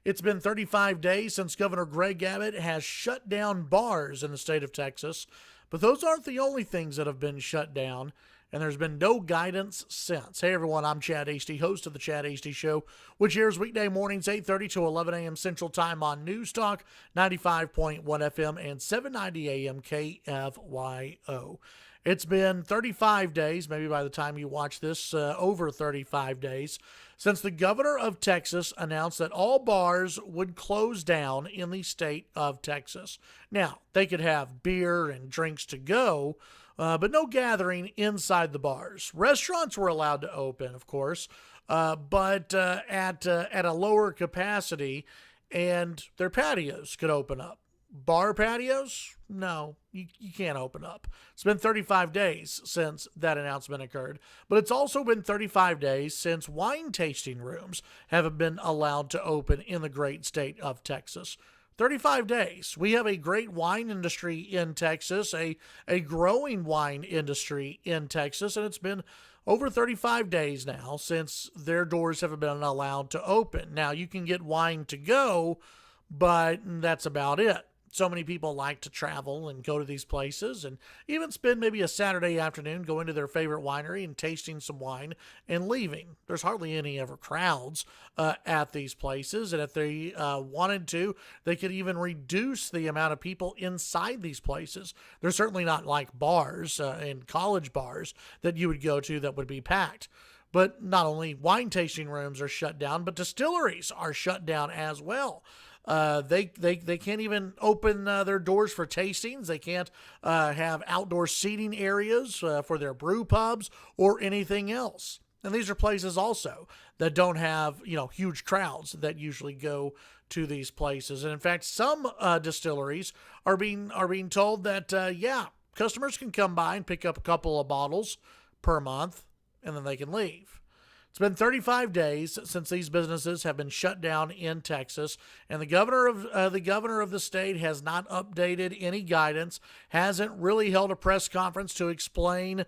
It's been 35 days since Governor Greg Abbott has shut down bars in the state of Texas, but those aren't the only things that have been shut down, and there's been no guidance since. Hey everyone, I'm Chad Hasty, host of the Chad Hasty Show, which airs weekday mornings 8:30 to 11 a.m. Central Time on News Talk 95.1 FM and 790 a.m. KFYO. It's been 35 days, maybe by the time you watch this, over 35 days, since the governor of Texas announced that all bars would close down in the state of Texas. Now, they could have beer and drinks to go, but no gathering inside the bars. Restaurants were allowed to open, of course, but at a lower capacity, and their patios could open up. Bar patios? No, you can't open up. It's been 35 days since that announcement occurred, but it's also been 35 days since wine tasting rooms haven't been allowed to open in the great state of Texas. 35 days. We have a great wine industry in Texas, a growing wine industry in Texas, and it's been over 35 days now since their doors haven't been allowed to open. Now, you can get wine to go, but that's about it. So many people like to travel and go to these places and even spend maybe a Saturday afternoon going to their favorite winery and tasting some wine and leaving. There's hardly any ever crowds at these places. And if they wanted to, they could even reduce the amount of people inside these places. They're certainly not like bars and college bars that you would go to that would be packed. But not only wine tasting rooms are shut down, but distilleries are shut down as well. They can't even open their doors for tastings. They can't have outdoor seating areas for their brew pubs or anything else. And these are places also that don't have, huge crowds that usually go to these places. And in fact, some distilleries are being told that, customers can come by and pick up a couple of bottles per month and then they can leave. It's been 35 days since these businesses have been shut down in Texas, and the governor of the state has not updated any guidance, hasn't really held a press conference to explain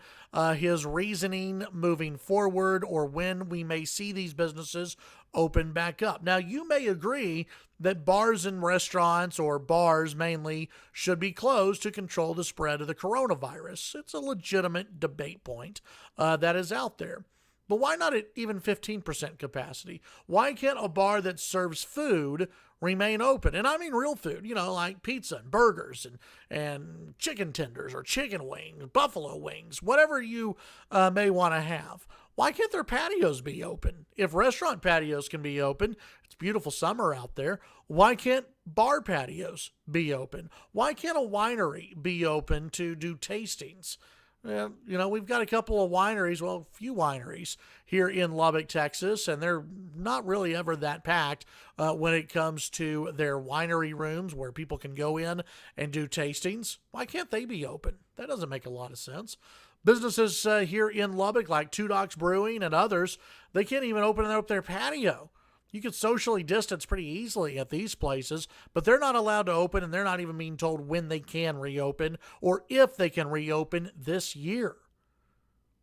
his reasoning moving forward or when we may see these businesses open back up. Now, you may agree that bars and restaurants, or bars mainly, should be closed to control the spread of the coronavirus. It's a legitimate debate point that is out there. But why not at even 15% capacity? Why can't a bar that serves food remain open? And I mean real food, like pizza and burgers and chicken tenders or chicken wings, buffalo wings, whatever you may want to have. Why can't their patios be open? If restaurant patios can be open, it's beautiful summer out there. Why can't bar patios be open? Why can't a winery be open to do tastings? We've got a couple of wineries, a few wineries here in Lubbock, Texas, and they're not really ever that packed when it comes to their winery rooms where people can go in and do tastings. Why can't they be open? That doesn't make a lot of sense. Businesses here in Lubbock, like Two Docks Brewing and others, they can't even open up their patio. You can socially distance pretty easily at these places, but they're not allowed to open, and they're not even being told when they can reopen or if they can reopen this year.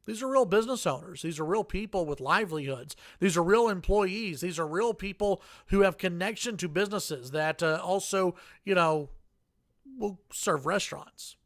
These are real business owners. These are real people with livelihoods. These are real employees. These are real people who have connection to businesses that also, will serve restaurants.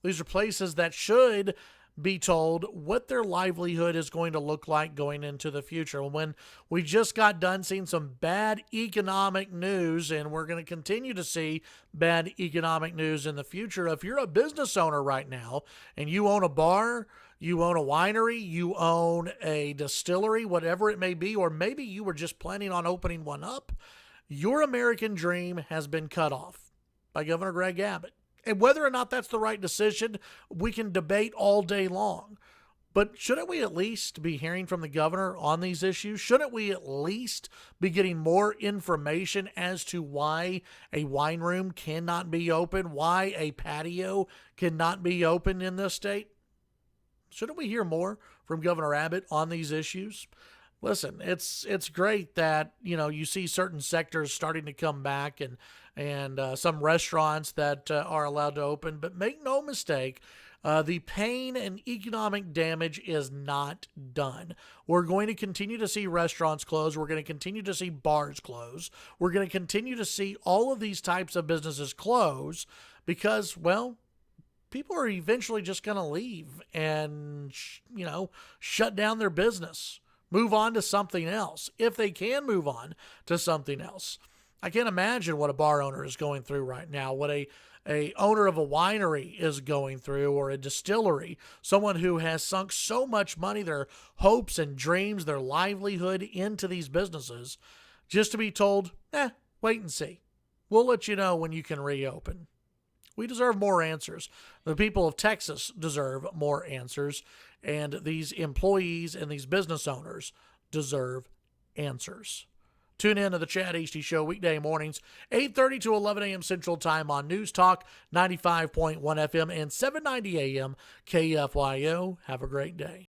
These are places that should be told what their livelihood is going to look like going into the future. When we just got done seeing some bad economic news, and we're going to continue to see bad economic news in the future. If you're a business owner right now and you own a bar, you own a winery, you own a distillery, whatever it may be, or maybe you were just planning on opening one up, your American dream has been cut off by Governor Greg Abbott. And whether or not that's the right decision, we can debate all day long. But shouldn't we at least be hearing from the governor on these issues? Shouldn't we at least be getting more information as to why a wine room cannot be open, why a patio cannot be open in this state? Shouldn't we hear more from Governor Abbott on these issues? Listen, it's great that, you see certain sectors starting to come back and some restaurants that are allowed to open, but make no mistake, The pain and economic damage is not done. We're going to continue to see restaurants close. We're going to continue to see bars close. We're going to continue to see all of these types of businesses close because, well, people are eventually just going to leave and, shut down their business, move on to something else, if they can move on to something else. I can't imagine what a bar owner is going through right now, what a owner of a winery is going through, or a distillery, someone who has sunk so much money, their hopes and dreams, their livelihood into these businesses, just to be told, wait and see. We'll let you know when you can reopen. We deserve more answers. The people of Texas deserve more answers, and these employees and these business owners deserve answers. Tune in to the Chad Hasty Show weekday mornings, 8:30 to 11 a.m. Central Time on News Talk 95.1 FM and 790 AM KFYO. Have a great day.